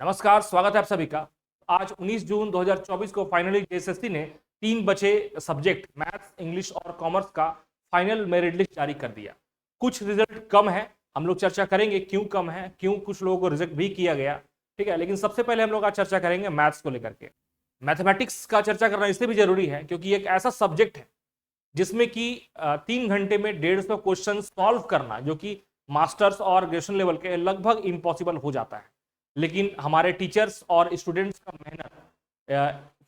नमस्कार, स्वागत है आप सभी का। आज 19 जून 2024 को फाइनली जेएसएससी ने 3 बचे सब्जेक्ट मैथ्स, इंग्लिश और कॉमर्स का फाइनल मेरिट लिस्ट जारी कर दिया। कुछ रिजल्ट कम है, हम लोग चर्चा करेंगे क्यों कम है, क्यों कुछ लोगों को रिजेक्ट भी किया गया। ठीक है, लेकिन सबसे पहले हम लोग आज चर्चा करेंगे मैथ्स को लेकर के। मैथमेटिक्स का चर्चा करना इसलिए भी जरूरी है क्योंकि एक ऐसा सब्जेक्ट है जिसमें कि 3 घंटे में 150 क्वेश्चन सॉल्व करना, जो कि मास्टर्स और ग्रेजुएशन लेवल के लगभग इम्पॉसिबल हो जाता है। लेकिन हमारे टीचर्स और स्टूडेंट्स का मेहनत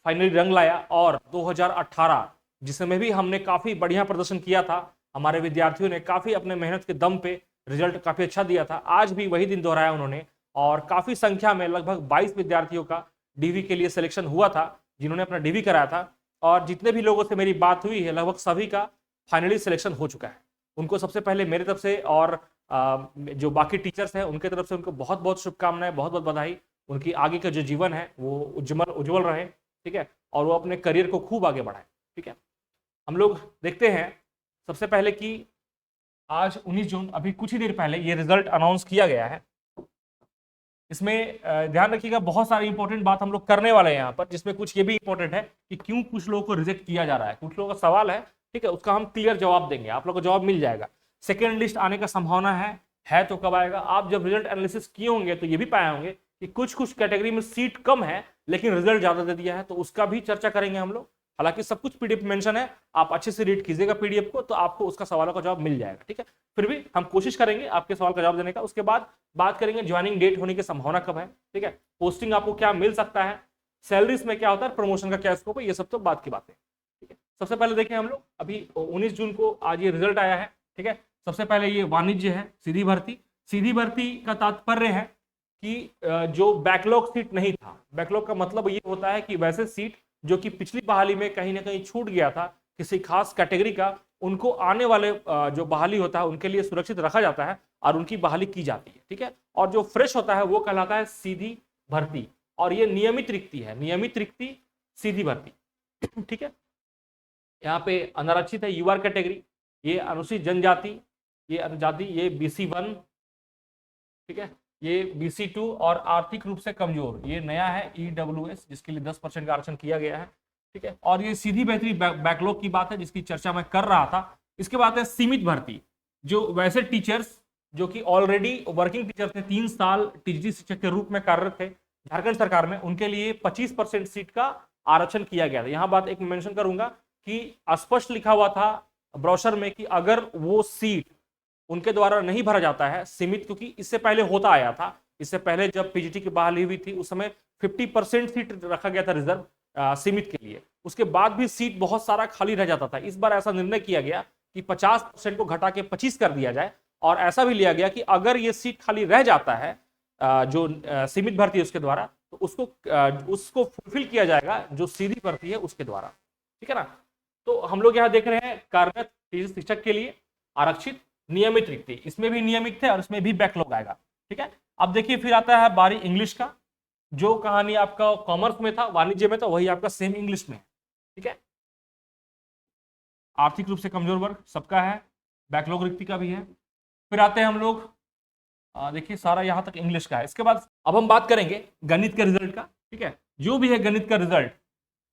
फाइनली रंग लाया और 2018 जिसमें भी हमने काफी बढ़िया प्रदर्शन किया था, हमारे विद्यार्थियों ने काफी अपने मेहनत के दम पे रिजल्ट काफी अच्छा दिया था। आज भी वही दिन दोहराया उन्होंने और काफी संख्या में लगभग 22 विद्यार्थियों का डीवी के लिए सिलेक्शन हुआ था, जिन्होंने अपना डीवी कराया था। और जितने भी लोगों से मेरी बात हुई है लगभग सभी का फाइनली सिलेक्शन हो चुका है। उनको सबसे पहले मेरी तरफ से और जो बाकी टीचर्स हैं उनके तरफ से उनको बहुत बहुत शुभकामनाएं, बहुत बहुत बधाई। उनकी आगे का जो जीवन है वो उज्जवल उज्जवल रहे, ठीक है, और वो अपने करियर को खूब आगे बढ़ाए। ठीक है, हम लोग देखते हैं सबसे पहले कि आज 19 जून, अभी कुछ ही देर पहले ये रिजल्ट अनाउंस किया गया है। इसमें ध्यान रखिएगा, बहुत सारी इंपॉर्टेंट बात हम लोग करने वाले हैं यहाँ पर, जिसमें कुछ ये भी इंपॉर्टेंट है कि क्यों कुछ लोगों को रिजेक्ट किया जा रहा है। कुछ लोगों का सवाल है, ठीक है, उसका हम क्लियर जवाब देंगे, आप लोग को जवाब मिल जाएगा। सेकेंड लिस्ट आने का संभावना है तो कब आएगा? आप जब रिजल्ट एनालिसिस किए होंगे तो ये भी पाए होंगे कि कुछ कुछ कैटेगरी में सीट कम है लेकिन रिजल्ट ज्यादा दे दिया है, तो उसका भी चर्चा करेंगे हम लोग। हालांकि सब कुछ पीडीएफ मेंशन है, आप अच्छे से रीड कीजिएगा पीडीएफ को तो आपको उसका सवालों का जवाब मिल जाएगा। ठीक है, फिर भी हम कोशिश करेंगे आपके सवाल का जवाब देने का। उसके बाद बात करेंगे ज्वाइनिंग डेट होने की संभावना कब है, ठीक है, पोस्टिंग आपको क्या मिल सकता है, सैलरीज में क्या होता है, प्रमोशन का क्या स्कोप है, ये सब तो बात की बातें। ठीक है, सबसे पहले देखें हम लोग, अभी 19 जून को आज ये रिजल्ट आया है। ठीक है, सबसे पहले ये वाणिज्य है, सीधी भर्ती। सीधी भर्ती का तात्पर्य है कि जो बैकलॉग सीट नहीं था, बैकलॉग का मतलब ये होता है कि वैसे सीट जो कि पिछली बहाली में कहीं ना कहीं छूट गया था किसी खास कैटेगरी का, उनको आने वाले जो बहाली होता है उनके लिए सुरक्षित रखा जाता है और उनकी बहाली की जाती है। ठीक है, और जो फ्रेश होता है वो कहलाता है सीधी भर्ती, और ये नियमित रिक्ति है, नियमित रिक्ति सीधी भर्ती। ठीक है, यहाँ पे अनारक्षित है यूआर कैटेगरी, ये अनुसूचित जनजाति, ये अनुजाति, ये BC1, ठीक है, ये BC2 और आर्थिक रूप से कमजोर, ये नया है EWS जिसके लिए 10% का आरक्षण किया गया है। ठीक है, और ये सीधी भर्ती बैकलॉग की बात है जिसकी चर्चा मैं कर रहा था। इसके बाद है सीमित भर्ती, जो वैसे टीचर्स जो कि ऑलरेडी वर्किंग टीचर थे, 3 साल टीजीटी शिक्षक के रूप में कार्यरत थे झारखंड सरकार में, उनके लिए 25% सीट का आरक्षण किया गया था। यहां बात एक मेंशन करूंगा कि स्पष्ट लिखा हुआ था ब्रोशर में कि अगर वो सीट उनके द्वारा नहीं भरा जाता है सीमित, क्योंकि इससे पहले होता आया था, इससे पहले जब पीजीटी की बहाली हुई थी उस समय 50% सीट रखा गया था रिजर्व सीमित के लिए, उसके बाद भी सीट बहुत सारा खाली रह जाता था। इस बार ऐसा निर्णय किया गया कि 50% को घटा के 25 कर दिया जाए, और ऐसा भी लिया गया कि अगर ये सीट खाली रह जाता है जो सीमित भर्ती है उसके द्वारा, तो उसको फुलफिल किया जाएगा जो सीधी भर्ती है उसके द्वारा। ठीक है ना, तो हम लोग यहाँ देख रहे हैं कार्यरत शिक्षक के लिए आरक्षित नियमित रिक्ति, इसमें भी नियमित थे और इसमें भी बैकलॉग आएगा। ठीक है, अब देखिए फिर आता है बारी इंग्लिश का। जो कहानी आपका कॉमर्स में था, वाणिज्य में था, वही आपका सेम इंग्लिश में है। ठीक है, आर्थिक रूप से कमजोर वर्ग सबका है, बैकलॉग रिक्ति का भी है। फिर आते हैं हम लोग, देखिए सारा यहां तक इंग्लिश का है। इसके बाद अब हम बात करेंगे गणित के रिजल्ट का। ठीक है, जो भी है गणित का रिजल्ट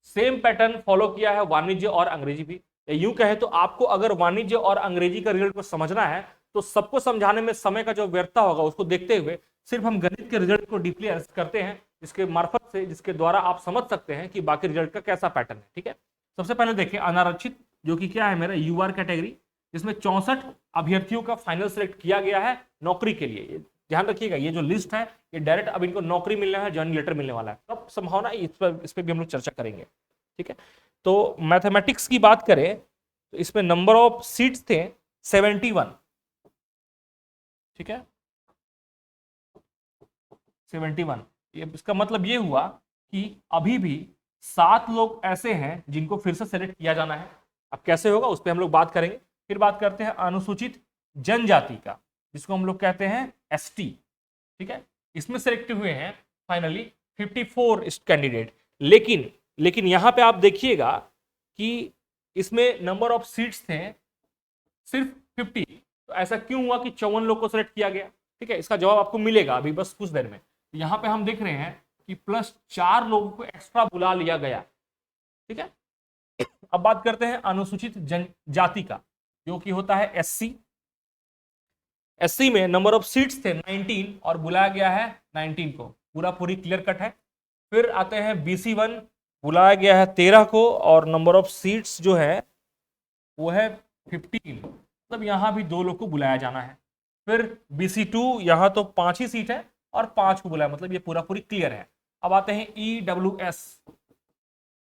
सेम पैटर्न फॉलो किया है वाणिज्य और अंग्रेजी भी। यूं कहे तो आपको अगर वाणिज्य और अंग्रेजी का रिजल्ट को समझना है तो सबको समझाने में समय का जो व्यर्थता होगा उसको देखते हुए सिर्फ हम गणित के रिजल्ट को डीपली एनालिसिस करते हैं, जिसके मार्फत से, जिसके द्वारा आप समझ सकते हैं कि बाकी रिजल्ट का कैसा पैटर्न है। ठीक है, सबसे पहले देखिए अनारक्षित, जो कि क्या है मेरा यूआर कैटेगरी, जिसमें 64 अभ्यर्थियों का फाइनल सेलेक्ट किया गया है नौकरी के लिए। ध्यान रखिएगा ये जो लिस्ट है ये डायरेक्ट अब इनको नौकरी मिलना है, ज्वाइनिंग लेटर मिलने वाला है, तब संभावना इस पर भी हम लोग चर्चा करेंगे। ठीक है, तो मैथमेटिक्स की बात करें तो इसमें नंबर ऑफ सीट्स थे 71। ठीक है, 71, ये इसका मतलब ये हुआ कि अभी भी 7 लोग ऐसे हैं जिनको फिर से सेलेक्ट किया जाना है। अब कैसे होगा उस पर हम लोग बात करेंगे। फिर बात करते हैं अनुसूचित जनजाति का, जिसको हम लोग कहते हैं ST। ठीक है, इसमें सेलेक्ट हुए हैं फाइनली 54 कैंडिडेट, लेकिन यहां पे आप देखिएगा कि इसमें नंबर ऑफ सीट्स थे सिर्फ 50। तो ऐसा क्यों हुआ कि 54 लोग को सेलेक्ट किया गया? ठीक है, इसका जवाब आपको मिलेगा अभी बस कुछ देर में। तो यहाँ पे हम देख रहे हैं कि +4 लोगों को एक्स्ट्रा बुला लिया गया। ठीक है, अब बात करते हैं अनुसूचित जनजाति का, जो कि होता है एससी। एससी में नंबर ऑफ सीट्स थे 19 और बुलाया गया है 19 को, पूरा पूरी क्लियर कट है। फिर आते हैं BC1, बुलाया गया है 13 को और नंबर ऑफ सीट्स जो है वो है 15, मतलब यहाँ भी 2 लोग को बुलाया जाना है। फिर BC2, यहाँ तो 5 ही सीट है और 5 को बुलाया, मतलब ये पूरा पूरी क्लियर है। अब आते हैं EWS,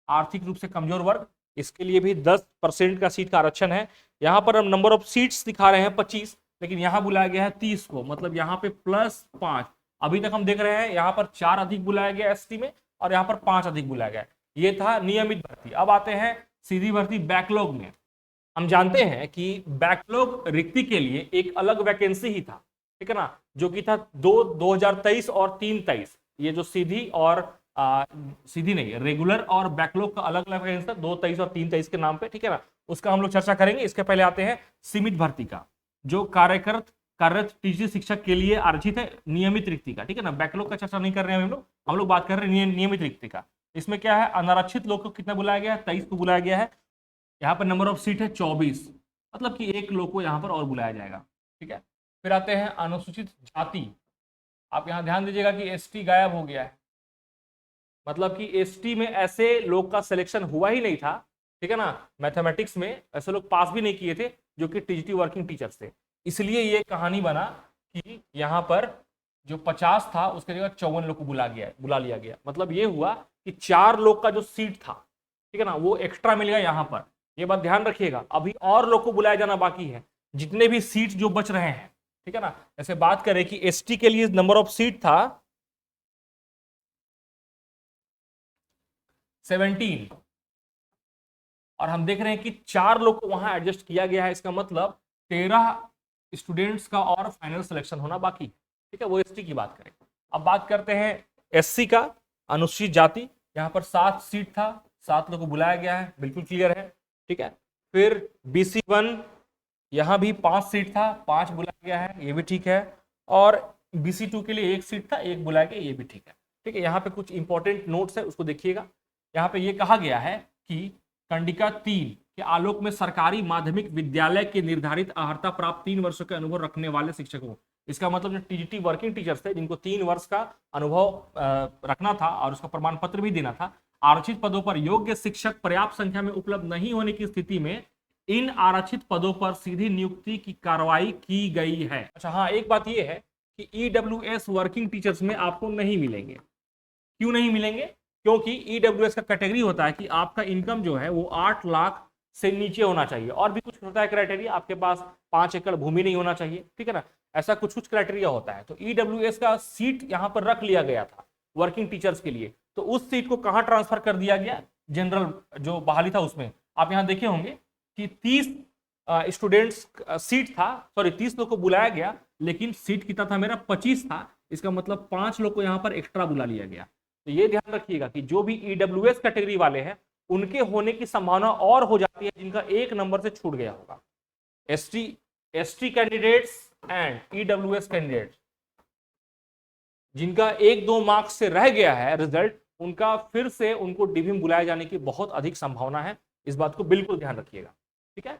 आर्थिक रूप से कमजोर वर्ग, इसके लिए भी 10% का सीट का आरक्षण है। यहाँ पर हम नंबर ऑफ सीट्स दिखा रहे हैं 25, लेकिन यहाँ बुलाया गया है 30 को, मतलब यहाँ पे +5। अभी तक हम देख रहे हैं यहाँ पर 4 अधिक बुलाया गया एसटी में और यहाँ पर 5 अधिक बुलाया गया। ये था नियमित भर्ती। अब आते हैं सीधी भर्ती बैकलॉग में। हम जानते हैं कि बैकलॉग रिक्ति के लिए एक अलग वैकेंसी ही था, ठीक है ना, जो कि था 2023 और 3-23। ये जो सीधी और सीधी नहीं, रेगुलर और बैकलॉग का अलग अलग वैकेंसी था 2-23 और 3-23 के नाम पे, ठीक है ना, उसका हम लोग चर्चा करेंगे। इसके पहले आते हैं सीमित भर्ती का, जो कार्यरत टीचर शिक्षक के लिए आरक्षित है नियमित रिक्ति का, ठीक है ना। बैकलॉग का चर्चा नहीं कर रहे हैं हम लोग बात कर रहे हैं नियमित रिक्ति का। इसमें क्या है, अनारक्षित लोग को कितना बुलाया गया है, 23 को बुलाया गया है। यहाँ पर नंबर ऑफ सीट है 24, मतलब कि 1 लोग को यहाँ पर और बुलाया जाएगा, ठीक है। फिर आते हैं अनुसूचित जाति। आप यहाँ ध्यान दीजिएगा कि एसटी गायब हो गया है, मतलब कि एसटी में ऐसे लोग का सिलेक्शन हुआ ही नहीं था, ठीक है ना। मैथमेटिक्स में ऐसे लोग पास भी नहीं किए थे जो कि टीजीटी वर्किंग टीचर्स थे, इसलिए ये कहानी बना कि यहाँ पर जो 50 था उसके जगह 54 लोग को बुला लिया गया। मतलब ये हुआ कि 4 लोग का जो सीट था, ठीक है ना, वो एक्स्ट्रा मिल गया यहाँ पर। ये बात ध्यान रखिएगा, अभी और लोग को बुलाया जाना बाकी है, जितने भी सीट जो बच रहे हैं, ठीक है ना। जैसे बात करें कि एसटी के लिए नंबर ऑफ सीट था 17 और हम देख रहे हैं कि 4 लोग को वहां एडजस्ट किया गया है, इसका मतलब 13 स्टूडेंट्स का और फाइनल सिलेक्शन होना बाकी है, ठीक है। वो एसटी की बात करें। अब बात करते हैं एससी का, अनुसूचित जाति। यहाँ पर 7 सीट था, 7 लोग को बुलाया गया है, बिल्कुल क्लियर है, ठीक है। फिर BC1, यहाँ भी 5 सीट था, 5 बुलाया गया है, ये भी ठीक है। और BC2 के लिए 1 सीट था, 1 बुलाया गया, ये भी ठीक है, ठीक है। यहाँ पे कुछ इंपॉर्टेंट नोट्स है, उसको देखिएगा। यहाँ पे ये कहा गया है कि कंडिका 3 के आलोक में सरकारी माध्यमिक विद्यालय के निर्धारित अर्हता प्राप्त 3 वर्षों के अनुभव रखने वाले शिक्षकों, इसका मतलब जो टीजीटी वर्किंग टीचर्स थे जिनको 3 वर्ष का अनुभव रखना था और उसका प्रमाण पत्र भी देना था, आरक्षित पदों पर योग्य शिक्षक पर्याप्त संख्या में उपलब्ध नहीं होने की स्थिति में इन आरक्षित पदों पर सीधी नियुक्ति की कार्रवाई की गई है। अच्छा हाँ, एक बात यह है कि EWS वर्किंग टीचर्स में आपको नहीं मिलेंगे। क्यों नहीं मिलेंगे? क्योंकि EWS का कैटेगरी होता है कि आपका इनकम जो है वो 8 लाख से नीचे होना चाहिए, और भी कुछ होता है क्राइटेरिया, आपके पास 5 एकड़ भूमि नहीं होना चाहिए, ठीक है ना, ऐसा कुछ क्राइटेरिया होता है। तो EWS का सीट यहाँ पर रख लिया गया था वर्किंग टीचर्स के लिए, तो उस सीट को कहाँ ट्रांसफर कर दिया गया, जनरल जो बहाली था उसमें। आप यहाँ देखे होंगे कि 30 स्टूडेंट्स सीट था, सॉरी 30 लोग को बुलाया गया, लेकिन सीट कितना था मेरा, 25 था, इसका मतलब 5 लोग को यहाँ पर एक्स्ट्रा बुला लिया गया। तो ये ध्यान रखिएगा कि जो भी EWS कैटेगरी वाले हैं उनके होने की संभावना और हो जाती है जिनका 1 नंबर से छूट गया होगा। ST candidates and EWS candidates जिनका 1-2 मार्क्स से रह गया है रिजल्ट, उनका फिर से उनको डीवी में बुलाए जाने की बहुत अधिक संभावना है, इस बात को बिल्कुल ध्यान रखिएगा, ठीक है।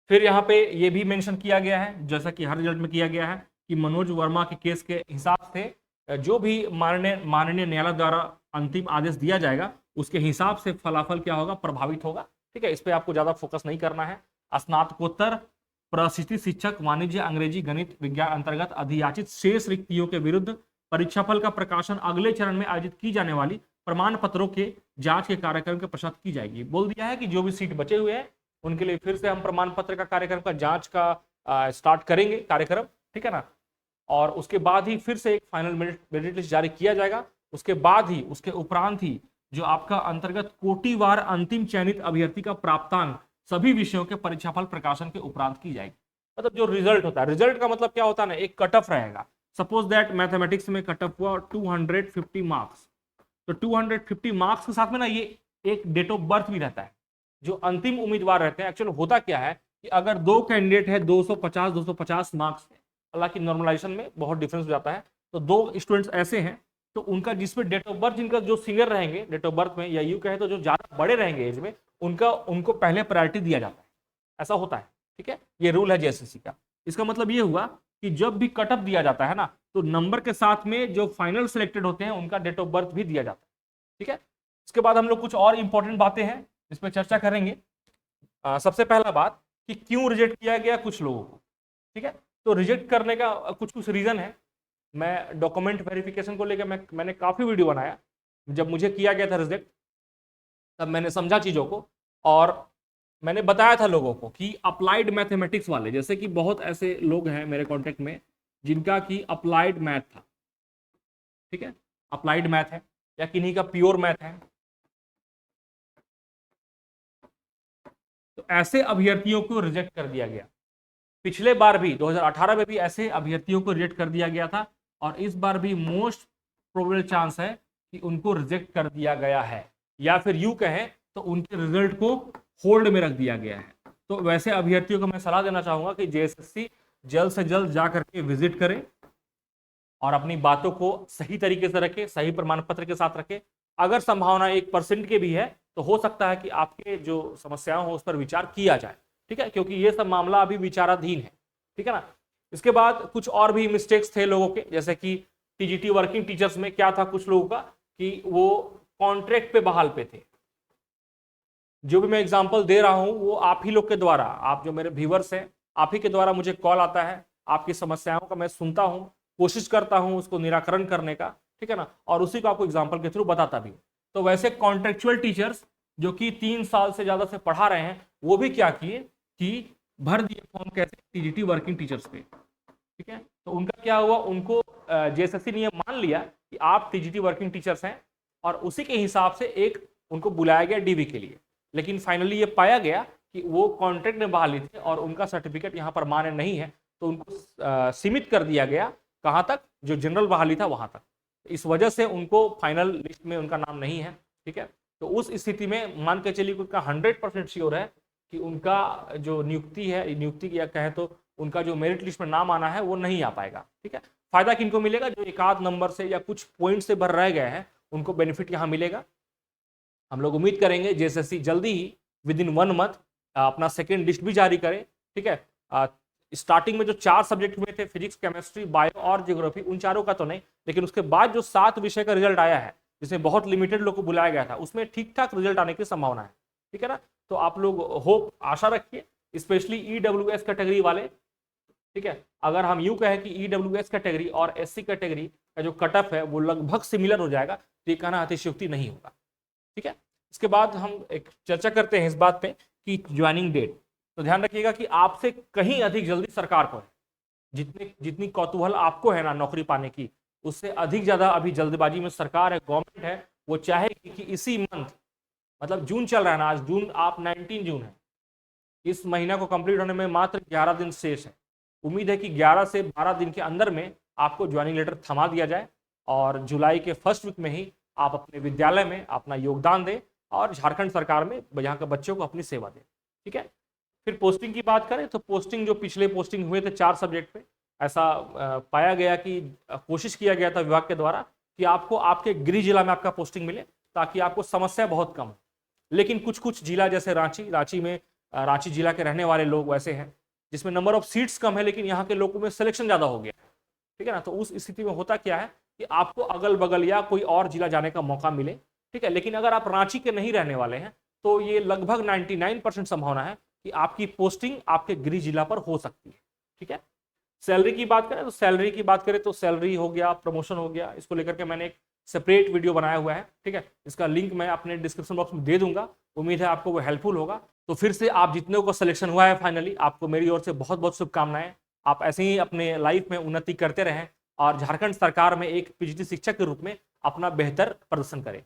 फिर यहाँ पे ये भी मेंशन किया गया है, जैसा कि हर रिजल्ट में किया गया है, कि मनोज वर्मा के केस के हिसाब से जो भी माननीय न्यायालय द्वारा अंतिम आदेश दिया जाएगा उसके हिसाब से फलाफल क्या होगा, प्रभावित होगा, ठीक है। इस पे आपको ज्यादा फोकस नहीं करना है। स्नातकोत्तर प्रशिक्षित शिक्षक वाणिज्य अंग्रेजी गणित विज्ञान अंतर्गत अधियाचित शेष रिक्तियों के विरुद्ध परीक्षाफल का प्रकाशन अगले चरण में आयोजित की जाने वाली प्रमाण पत्रों के जांच के कार्यक्रम के पश्चात की जाएगी। बोल दिया है कि जो भी सीट बचे हुए हैं उनके लिए फिर से हम प्रमाण पत्र का कार्यक्रम का जांच का स्टार्ट करेंगे कार्यक्रम, ठीक है ना। और उसके बाद ही फिर से एक फाइनल मेरिट लिस्ट जारी किया जाएगा। उसके बाद ही, उसके उपरांत ही जो आपका अंतर्गत कोटिवार अंतिम चयनित अभ्यर्थी का प्राप्तांक सभी विषयों के परीक्षाफल प्रकाशन के उपरांत की जाएगी। मतलब जो रिजल्ट होता है, रिजल्ट का मतलब क्या होता है ना, एक कट ऑफ रहेगा। सपोज दैट मैथमेटिक्स में कट ऑफ हुआ 250 मार्क्स, तो 250 मार्क्स के साथ में ना ये एक डेट ऑफ बर्थ भी रहता है। जो अंतिम उम्मीदवार रहते हैं, एक्चुअली होता क्या है कि अगर 2 कैंडिडेट है 250 मार्क्स हालांकि नॉर्मलाइजेशन में बहुत डिफरेंस हो जाता है। तो 2 स्टूडेंट्स ऐसे हैं तो उनका जिसमें डेट ऑफ बर्थ, जिनका जो सीनियर रहेंगे डेट ऑफ बर्थ में, या यूं कहे तो जो ज्यादा बड़े रहेंगे एज में, उनको पहले प्रायोरिटी दिया जाता है। ऐसा होता है, ठीक है, ये रूल है जेएसएससी का। इसका मतलब ये हुआ कि जब भी कटअप दिया जाता है ना, तो नंबर के साथ में जो फाइनल सिलेक्टेड होते हैं उनका डेट ऑफ बर्थ भी दिया जाता है, ठीक है। इसके बाद हम लोग कुछ और इंपॉर्टेंट बातें हैं इस पर चर्चा करेंगे। सबसे पहला बात कि क्यों रिजेक्ट किया गया कुछ लोगों को, ठीक है। तो रिजेक्ट करने का कुछ कुछ रीजन है। मैं डॉक्यूमेंट वेरिफिकेशन को लेकर मैंने काफी वीडियो बनाया। जब मुझे किया गया था रिजेक्ट, तब मैंने समझा चीजों को, और मैंने बताया था लोगों को कि अप्लाइड मैथमेटिक्स वाले, जैसे कि बहुत ऐसे लोग हैं मेरे कांटेक्ट में जिनका कि अप्लाइड मैथ था, ठीक है, अप्लाइड मैथ है, या किन्हीं का प्योर मैथ है। तो ऐसे अभ्यर्थियों को रिजेक्ट कर दिया गया। पिछले बार भी 2018 में भी ऐसे अभ्यर्थियों को रिजेक्ट कर दिया गया था, और इस बार भी मोस्ट प्रोबेबल चांस है कि उनको रिजेक्ट कर दिया गया है, या फिर यूं कहें तो उनके रिजल्ट को होल्ड में रख दिया गया है। तो वैसे अभ्यर्थियों को मैं सलाह देना चाहूंगा कि जेएसएससी जल्द से जल्द जा करके विजिट करें और अपनी बातों को सही तरीके से रखें, सही प्रमाण पत्र के साथ रखें। अगर संभावना 1% के भी है तो हो सकता है कि आपके जो समस्याएं हो उस पर विचार किया जाए, ठीक है, क्योंकि ये सब मामला अभी विचाराधीन है, ठीक है ना। इसके बाद कुछ और भी मिस्टेक्स थे लोगों के, जैसे कि टीजीटी वर्किंग टीचर्स में क्या था कुछ लोगों का कि वो कॉन्ट्रैक्ट पे बहाल पे थे। जो भी मैं एग्जांपल दे रहा हूं वो आप ही लोग के द्वारा, आप जो मेरे व्यूअर्स हैं, आप ही के द्वारा मुझे कॉल आता है, आपकी समस्याओं का मैं सुनता हूं, कोशिश करता हूं उसको निराकरण करने का, ठीक है ना, और उसी को आपको एग्जाम्पल के थ्रू बताता भी। तो वैसे कॉन्ट्रेक्चुअल टीचर्स जो कि 3 साल से ज्यादा से पढ़ा रहे हैं, वो भी क्या किए कि भर दिए फॉर्म, कैसे, टीजीटी वर्किंग टीचर्स पे, ठीक है। तो उनका क्या हुआ, उनको जेएसएससी ने मान लिया कि आप टीजीटी वर्किंग टीचर्स हैं, और उसी के हिसाब से एक उनको बुलाया गया डीवी के लिए। लेकिन फाइनली ये पाया गया कि वो कॉन्ट्रैक्ट में बहाली थे और उनका सर्टिफिकेट यहाँ पर मान्य नहीं है, तो उनको सीमित कर दिया गया, कहाँ तक, जो जनरल बहाली था वहां तक। इस वजह से उनको फाइनल लिस्ट में उनका नाम नहीं है, ठीक है। तो उस स्थिति में मान के चलिए उनका 100% श्योर है कि उनका जो नियुक्ति है, नियुक्ति या कहें तो उनका जो मेरिट लिस्ट में नाम आना है वो नहीं आ पाएगा, ठीक है। फायदा किनको मिलेगा, जो एक आध नंबर से या कुछ पॉइंट से भर रह गए हैं, उनको बेनिफिट यहाँ मिलेगा। हम लोग उम्मीद करेंगे जेएसएससी जल्दी ही विद इन 1 मंथ अपना सेकेंड लिस्ट भी जारी करे, ठीक है। स्टार्टिंग में जो 4 सब्जेक्ट हुए थे, फिजिक्स, केमिस्ट्री, बायो और ज्योग्राफी, उन चारों का तो नहीं, लेकिन उसके बाद जो 7 विषय का रिजल्ट आया है, जिसमें बहुत लिमिटेड लोग को बुलाया गया था, उसमें ठीक ठाक रिजल्ट आने की संभावना है, ठीक है ना। तो आप लोग होप, आशा रखिए, स्पेशली ईडब्ल्यूएस कैटेगरी वाले, ठीक है। अगर हम यूं कहें कि ईडब्ल्यूएस कैटेगरी और एससी कैटेगरी का जो कटअप है वो लगभग सिमिलर हो जाएगा, तो ये कहना अतिशयोक्ति नहीं होगा, ठीक है। इसके बाद हम एक चर्चा करते हैं इस बात पे कि ज्वाइनिंग डेट। तो ध्यान रखिएगा कि आपसे कहीं अधिक जल्दी सरकार को है, जितनी कौतूहल आपको है ना नौकरी पाने की, उससे अधिक ज्यादा अभी जल्दबाजी में सरकार है, गवर्नमेंट है, वो चाहेगी कि इसी मंथ, मतलब जून चल रहा है ना, आज जून, आप 19 जून है, इस महीना को कंप्लीट होने में मात्र 11 दिन शेष है। उम्मीद है कि 11 से 12 दिन के अंदर में आपको ज्वाइनिंग लेटर थमा दिया जाए, और जुलाई के फर्स्ट वीक में ही आप अपने विद्यालय में अपना योगदान दें और झारखंड सरकार में यहाँ के बच्चों को अपनी सेवा दें, ठीक है। फिर पोस्टिंग की बात करें तो पोस्टिंग, जो पिछले पोस्टिंग हुए थे 4 सब्जेक्ट पे, ऐसा पाया गया कि कोशिश किया गया था विभाग के द्वारा कि आपको आपके गृह जिला में आपका पोस्टिंग मिले, ताकि आपको समस्या बहुत कम हो। लेकिन कुछ कुछ जिला जैसे रांची में, रांची जिला के रहने वाले लोग वैसे हैं जिसमें नंबर ऑफ सीट्स कम है, लेकिन यहाँ के लोगों में सिलेक्शन ज़्यादा हो गया, ठीक है ना। तो उस स्थिति में होता क्या है कि आपको अगल बगल या कोई और जिला जाने का मौका मिले, ठीक है। लेकिन अगर आप रांची के नहीं रहने वाले हैं तो ये लगभग 99% संभावना है कि आपकी पोस्टिंग आपके गृह जिला पर हो सकती है, ठीक है। सैलरी की बात करें तो सैलरी हो गया, प्रमोशन हो गया, इसको लेकर के मैंने एक सेपरेट वीडियो बनाया हुआ है, ठीक है। इसका लिंक मैं अपने डिस्क्रिप्शन बॉक्स में दे दूंगा, उम्मीद है आपको वो हेल्पफुल होगा। तो फिर से आप जितने को सिलेक्शन हुआ है फाइनली, आपको मेरी ओर से बहुत बहुत शुभकामनाएं। आप ऐसे ही अपने लाइफ में उन्नति करते रहें और झारखंड सरकार में एक पीजीटी शिक्षक के रूप में अपना बेहतर प्रदर्शन करें।